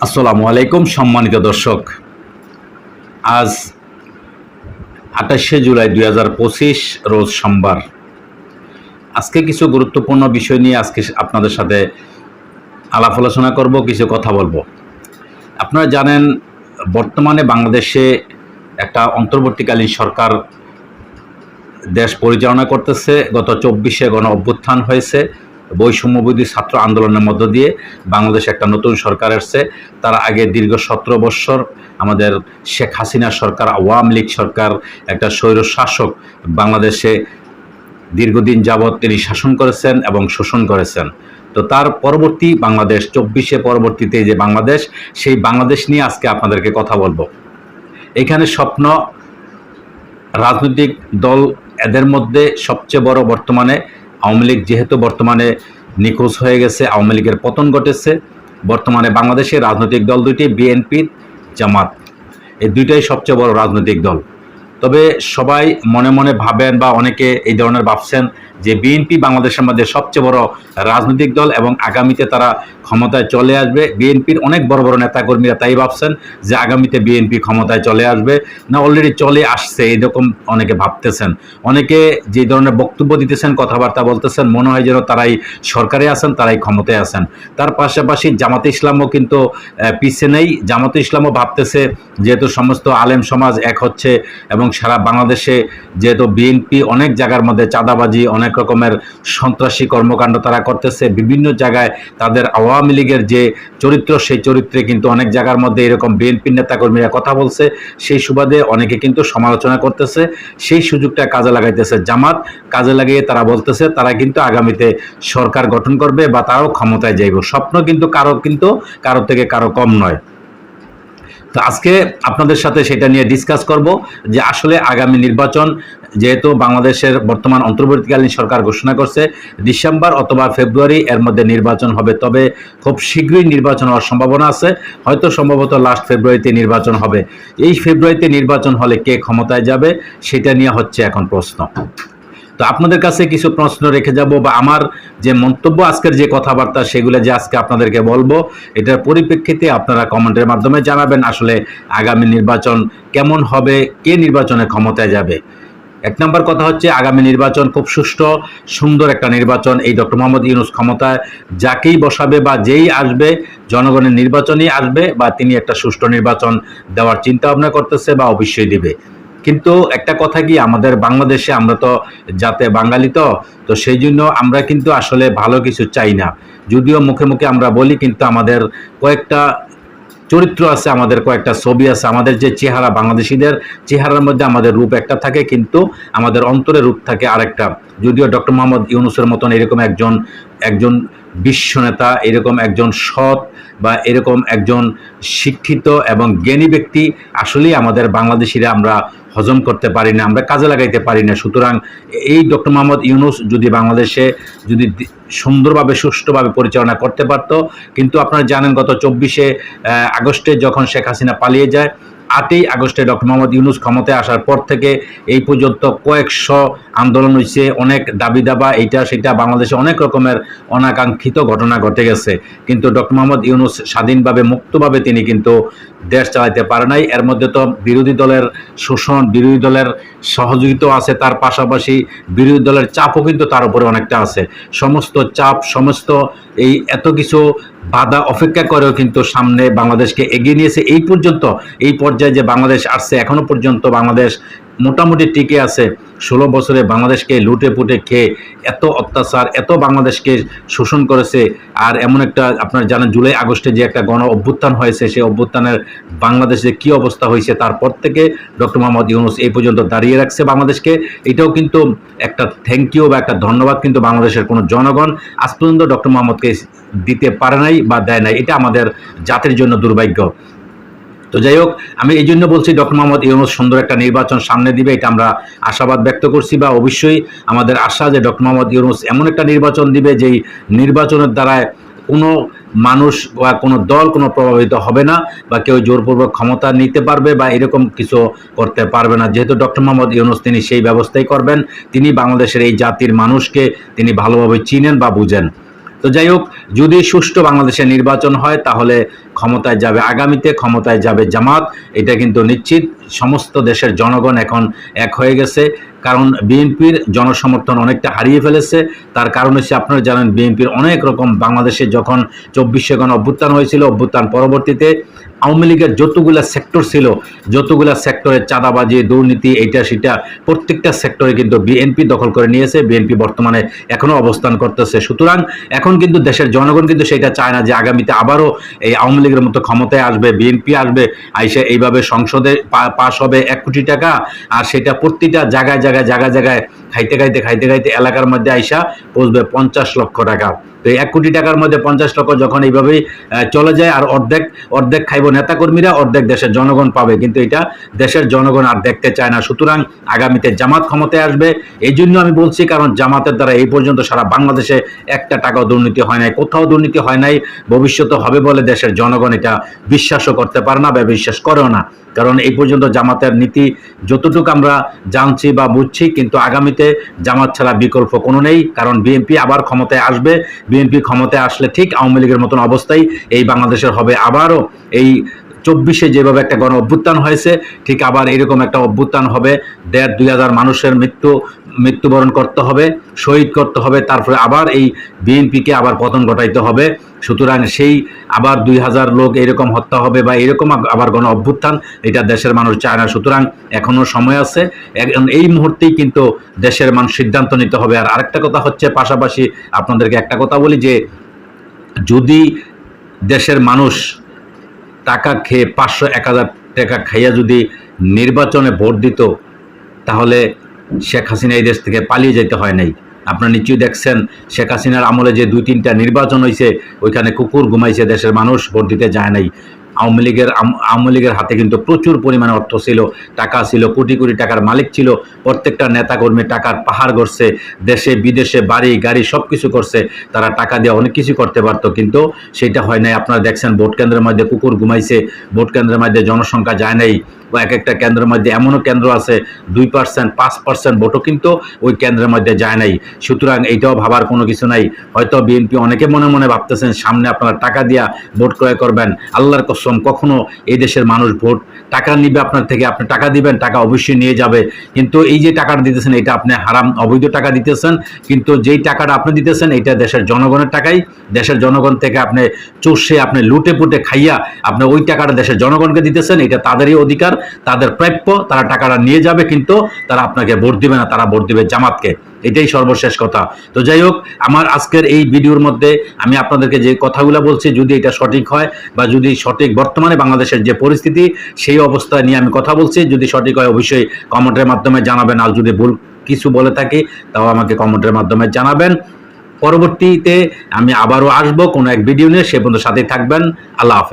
আসসালামু আলাইকুম সম্মানিত দর্শক। আজ 28শে জুলাই 2025 রোজ সোমবার। আজকে কিছু গুরুত্বপূর্ণ বিষয় নিয়ে আজকে আপনাদের সাথে আলাপ আলোচনা করব, কিছু কথা বলবো। আপনারা জানেন বর্তমানে বাংলাদেশে একটা অন্তর্বর্তীকালীন সরকার দেশ পরিচালনা করতেছে। গত 24শে গণ অভ্যুত্থান হয়েছে, বৈষম্যবিরোধী ছাত্র আন্দোলনের মধ্য দিয়ে বাংলাদেশে একটা নতুন সরকার এসছে। তার আগে দীর্ঘ 17 বৎসর আমাদের শেখ হাসিনা সরকার, আওয়ামী লীগ সরকার, একটা স্বৈর শাসক বাংলাদেশে দীর্ঘদিন যাবৎ তিনি শাসন করেছেন এবং শোষণ করেছেন। তো তার পরবর্তী বাংলাদেশ 24শে পরবর্তীতে যে বাংলাদেশ, সেই বাংলাদেশ নিয়ে আজকে আপনাদেরকে কথা বলবো। এখানে স্বপ্ন রাজনৈতিক দল, এদের মধ্যে সবচেয়ে বড় বর্তমানে আওয়ামী লীগ, যেহেতু বর্তমানে নিখোঁজ হয়ে গেছে, আওয়ামী লীগের পতন ঘটেছে। বর্তমানে বাংলাদেশের রাজনৈতিক দল দুইটি, বিএনপি, জামাত, এই দুইটাই সবচেয়ে বড় রাজনৈতিক দল। তবে সবাই মনে মনে ভাবেন বা অনেকে এই ধরনের ভাবছেন যে বিএনপি বাংলাদেশের মধ্যে সবচেয়ে বড় রাজনৈতিক দল এবং আগামীতে তারা ক্ষমতায় চলে আসবে। বিএনপির অনেক বড় বড় নেতাকর্মীরা তাই ভাবছেন যে আগামীতে বিএনপি ক্ষমতায় চলে আসবে, না অলরেডি চলে আসছে, এরকম অনেকে ভাবতেছেন। অনেকে যে ধরনের বক্তব্য দিতেছেন, কথাবার্তা বলতেছেন, মনে হয় যেন তারাই সরকারে আছেন, তারাই ক্ষমতায় আছেন। তার পাশাপাশি জামাতে ইসলামও কিন্তু পিছিয়ে নেই। জামাতে ইসলামও ভাবতেছে, যেহেতু সমস্ত আলেম সমাজ এক হচ্ছে এবং সারা বাংলাদেশে যেহেতু বিএনপি অনেক জায়গার মধ্যে চাঁদাবাজি, অনেক রকমের সন্ত্রাসী কর্মকাণ্ড তারা করতেছে, বিভিন্ন জায়গায় তাদের আওয়ামী লীগের যে চরিত্র, সেই চরিত্রে কিন্তু অনেক জায়গার মধ্যে এরকম বিএনপির নেতাকর্মীরা কথা বলছে। সেই সুবাদে অনেকে কিন্তু সমালোচনা করতেছে, সেই সুযোগটা কাজে লাগাইতেছে জামাত। কাজে লাগিয়ে তারা বলতেছে তারা কিন্তু আগামীতে সরকার গঠন করবে বা তারাও ক্ষমতায় যাইব। স্বপ্ন কিন্তু কারো থেকে কারো কম নয়। তো আজকে আপনাদের সাথে সেটা নিয়ে ডিসকাস করব যে আসলে আগামী নির্বাচন, যেহেতু বাংলাদেশের বর্তমান অন্তর্বর্তীকালীন সরকার ঘোষণা করছে ডিসেম্বর অথবা ফেব্রুয়ারি এর মধ্যে নির্বাচন হবে, তবে খুব শীঘ্রই নির্বাচন হওয়ার সম্ভাবনা আছে। হয়তো সম্ভবত লাস্ট ফেব্রুয়ারিতে নির্বাচন হবে। এই ফেব্রুয়ারিতে নির্বাচন হলে কে ক্ষমতায় যাবে সেটা নিয়ে হচ্ছে এখন প্রশ্ন। তো আপনাদের কাছে কিছু প্রশ্ন রেখে যাব, বা আমার যে মন্তব্য, আজকের যে কথাবার্তা, সেগুলো যে আজকে আপনাদেরকে বলবো, এটার পরিপ্রেক্ষিতে আপনারা কমেন্টের মাধ্যমে জানাবেন আসলে আগামী নির্বাচন কেমন হবে, কে নির্বাচনে ক্ষমতায় যাবে। এক নম্বর কথা হচ্ছে আগামী নির্বাচন খুব সুষ্ঠু সুন্দর একটা নির্বাচন। এই ডক্টর মোহাম্মদ ইউনূস ক্ষমতায় যাকেই বসাবে বা যেই আসবে, জনগণের নির্বাচনই আসবে, বা তিনি একটা সুষ্ঠু নির্বাচন দেওয়ার চিন্তা ভাবনা করতেছে বা অবশ্যই দিবে। কিন্তু একটা কথা কি, আমাদের বাংলাদেশে আমরা তো জাতে বাঙালি, তো সেই জন্য আমরা কিন্তু আসলে ভালো কিছু চাই না। যদিও মুখে মুখে আমরা বলি, কিন্তু আমাদের কয়েকটা চরিত্র আছে, আমাদের কয়েকটা ছবি আছে। আমাদের যে চেহারা, বাংলাদেশিদের চেহারার মধ্যে আমাদের রূপ একটা থাকে, কিন্তু আমাদের অন্তরে রূপ থাকে আরেকটা। যদিও ডক্টর মোহাম্মদ ইউনূসের মতন এরকম একজন বিশ্ব নেতা, এরকম একজন সৎ বা এরকম একজন শিক্ষিত এবং জ্ঞানী ব্যক্তি আসলেই আমাদের বাংলাদেশিরা আমরা হজম করতে পারি না, আমরা কাজে লাগাইতে পারি না। সুতরাং এই ডক্টর মোহাম্মদ ইউনূস যদি বাংলাদেশে সুন্দরভাবে সুষ্ঠুভাবে পরিচালনা করতে পারত। কিন্তু আপনারা জানেন গত 24শে আগস্টে যখন শেখ হাসিনা পালিয়ে যায়, 8ই আগস্টে ডক্টর মোহাম্মদ ইউনূস ক্ষমতায় আসার পর থেকে এই পর্যন্ত কয়েকশো আন্দোলন হয়েছে, অনেক দাবি দাবা, এইটা সেটা, বাংলাদেশে অনেক রকমের অনাকাঙ্ক্ষিত ঘটনা ঘটে গেছে। কিন্তু ডক্টর মোহাম্মদ ইউনূস স্বাধীনভাবে মুক্তভাবে তিনি কিন্তু দেশ চালাইতে পারে নাই। এর মধ্যে তো বিরোধী দলের শোষণ, বিরোধী দলের সহযোগিতাও আছে, তার পাশাপাশি বিরোধী দলের চাপও কিন্তু তার উপরে অনেকটা আছে। সমস্ত চাপ, সমস্ত এই এত কিছু বাধা অপেক্ষা করেও কিন্তু সামনে বাংলাদেশকে এগিয়ে নিয়েছে। এই পর্যায়ে যে বাংলাদেশ আসছে, এখনো পর্যন্ত বাংলাদেশ মোটামুটি টিকে আছে। 16 বছরে বাংলাদেশকে লুটে পুটে খেয়ে এত অত্যাচার, এত বাংলাদেশকে শোষণ করেছে। আর এমন একটা, আপনারা জানেন জুলাই আগস্টে যে একটা গণ অভ্যুত্থান হয়েছে, সেই অভ্যুত্থানের বাংলাদেশে কি অবস্থা হয়েছে, তারপর থেকে ডক্টর মোহাম্মদ ইউনূস এই পর্যন্ত দাঁড়িয়ে রাখছে বাংলাদেশকে। এটাও কিন্তু একটা থ্যাংক ইউ বা একটা ধন্যবাদ কিন্তু বাংলাদেশের কোনো জনগণ আজ পর্যন্ত ডক্টর মোহাম্মদকে দিতে পারে নাই বা দেয় নাই। এটা আমাদের জাতির জন্য দুর্ভাগ্য। তো যাই হোক, আমি এই জন্য বলছি ডক্টর মোহাম্মদ ইউনূস সুন্দর একটা নির্বাচন সামনে দিবে, এটা আমরা আশাবাদ ব্যক্ত করছি। বা অবশ্যই আমাদের আশা যে ডক্টর মোহাম্মদ ইউনূস এমন একটা নির্বাচন দিবে, যেই নির্বাচনের দ্বারায় কোনো মানুষ বা কোনো দল কোনো প্রভাবিত হবে না, বা কেউ জোরপূর্বক ক্ষমতা নিতে পারবে বা এরকম কিছু করতে পারবে না। যেহেতু ডক্টর মোহাম্মদ ইউনূস তিনি সেই ব্যবস্থাই করবেন, তিনি বাংলাদেশের এই জাতির মানুষকে তিনি ভালোভাবে চিনেন বা বুঝেন। তো যাই হোক, যদি সুষ্ঠু বাংলাদেশের নির্বাচন হয়, তাহলে ক্ষমতায় যাবে, আগামীতে ক্ষমতায় যাবে জামাত, এটা কিন্তু নিশ্চিত। সমস্ত দেশের জনগণ এখন এক হয়ে গেছে, কারণ বিএনপির জনসমর্থন অনেকটা হারিয়ে ফেলেছে। তার কারণ হচ্ছে আপনারা জানেন বিএনপির অনেক রকম, বাংলাদেশে যখন 24শে গণ অভ্যুত্থান হয়েছিল, অভ্যুত্থান পরবর্তীতে আওয়ামী লীগের যতগুলা সেক্টর ছিল, যতগুলা সেক্টরে চাঁদাবাজি, দুর্নীতি, এইটা সেটা, প্রত্যেকটা সেক্টরে কিন্তু বিএনপি দখল করে নিয়েছে। বিএনপি বর্তমানে এখনো অবস্থান করতেছে। সুতরাং এখন কিন্তু দেশের জনগণ কিন্তু সেটা চায় না যে আগামীতে আবারও এই আওয়ামী লীগের মতো ক্ষমতায় আসবে, বিএনপি আসবে, আইসে এইভাবে সংসদে পাশ হবে 1 কোটি টাকা, আর সেটা প্রতিটা জায়গায় জায়গায় জায়গায় জায়গায় খাইতে খাইতে খাইতে খাইতে এলাকার মধ্যে আইসা পৌঁছবে 50 লক্ষ টাকা। তো 1 কোটি টাকার মধ্যে 50 লক্ষ যখন এইভাবেই চলে যায়, আর অর্ধেক অর্ধেক খাইব নেতাকর্মীরা, অর্ধেক দেশের জনগণ পাবে, কিন্তু এটা দেশের জনগণ আর দেখতে চায় না। সুতরাং আগামীতে জামাত ক্ষমতায় আসবে। এই জন্য আমি বলছি, কারণ জামাতের দ্বারা এই পর্যন্ত সারা বাংলাদেশে একটা টাকাও দুর্নীতি হয় নাই, কোথাও দুর্নীতি হয় নাই, ভবিষ্যতে হবে বলে দেশের জনগণ এটা বিশ্বাসও করতে পারে না বা বিশ্বাস করেও না। কারণ এই পর্যন্ত জামাতের নীতি যতটুকু আমরা জানছি বা বুঝছি, কিন্তু আগামীতে জামাত ছাড়া বিকল্প কোনো নেই। কারণ বিএনপি আবার ক্ষমতায় আসবে। বিএনপি ক্ষমতায় আসলে ঠিক আওয়ামী লীগের মতন অবস্থাই এই বাংলাদেশের হবে। আবারও এই 24শে যেভাবে একটা গণ অভ্যুত্থান হয়েছে, ঠিক আবার এরকম একটা অভ্যুত্থান হবে। 1,500-2 হাজার মানুষের মৃত্যুবরণ করতে হবে, শহীদ করতে হবে, তারপরে আবার এই বিএনপিকে আবার পতন ঘটাইতে হবে। সুতরাং সেই আবার 2,000 লোক এরকম হত্যা হবে বা এরকম আবার গণ অভ্যুত্থান, এটা দেশের মানুষ চায় না। সুতরাং এখনো সময় আছে, এই মুহূর্তেই কিন্তু দেশের মানুষ সিদ্ধান্ত নিতে হবে। আর আরেকটা কথা হচ্ছে, পাশাপাশি আপনাদেরকে একটা কথা বলি, যে যদি দেশের মানুষ টাকা খেয়ে 500-1,000 টাকা খাইয়া যদি নির্বাচনে ভোট দিত, তাহলে শেখ হাসিনা এই দেশ থেকে পালিয়ে যেতে হয় নাই। আপনারা নিশ্চয়ই দেখছেন শেখ হাসিনার আমলে যে 2-3টা নির্বাচন হয়েছে, ওইখানে কুকুর ঘুমাইছে, দেশের মানুষ ভোট দিতে যায় নাই। আওয়ামী লীগের হাতে কিন্তু প্রচুর পরিমাণে অর্থ ছিল, টাকা ছিল, কোটি কোটি টাকার মালিক ছিল। প্রত্যেকটা নেতাকর্মী টাকার পাহাড় গড়ছে, দেশে বিদেশে বাড়ি গাড়ি সব কিছু করছে। তারা টাকা দিয়ে অনেক কিছু করতে পারতো, কিন্তু সেটা হয় নাই। আপনারা দেখছেন ভোট কেন্দ্রের মধ্যে কুকুর ঘুমাইছে, ভোট কেন্দ্রের মধ্যে জনসংখ্যা যায় নাই, বা এক একটা কেন্দ্রের মধ্যে এমনও কেন্দ্র আছে 2%, 5% ভোটও কিন্তু ওই কেন্দ্রের মধ্যে যায় নাই। সুতরাং এইটাও ভাবার কোনো কিছু নাই। হয়তো বিএনপি অনেকে মনে মনে ভাবতেছেন সামনে আপনারা টাকা দিয়া ভোট ক্রয় করবেন। আল্লাহর কসম, কখনো এই দেশের মানুষ ভোট টাকা নিবে আপনার থেকে, আপনি টাকা দিবেন, টাকা অবশ্যই নিয়ে যাবে। কিন্তু এই যে টাকাটা দিতেছেন, এটা আপনি হারাম অবৈধ টাকা দিতেছেন। কিন্তু যেই টাকাটা আপনি দিতেছেন, এটা দেশের জনগণের টাকাই। দেশের জনগণ থেকে আপনি চষে, আপনি লুটে পুটে খাইয়া আপনি ওই টাকাটা দেশের জনগণকে দিতেছেন। এটা তাদেরই অধিকার, তাদের প্রাপ্য। তারা টাকাটা নিয়ে যাবে, কিন্তু তারা আপনাকে ভোট দিবে না, তারা ভোট দিবে জামাতকে। এটাই সর্বশেষ কথা। তো যাই হোক, আমার আজকের এই ভিডিওর মধ্যে আমি আপনাদেরকে যে কথাগুলো বলছি, যদি এটা সঠিক হয় বা যদি সঠিক বর্তমানে বাংলাদেশের যে পরিস্থিতি, সেই অবস্থা নিয়ে আমি কথা বলছি, যদি সঠিক হয় অবশ্যই কমেন্টের মাধ্যমে জানাবেন। আর যদি ভুল কিছু বলে থাকি, তাও আমাকে কমেন্টের মাধ্যমে জানাবেন। পরবর্তীতে আমি আবারও আসবো কোনো এক ভিডিও নিয়ে। সে পর্যন্ত সাথেই থাকবেন। আল্লাহ হাফেজ।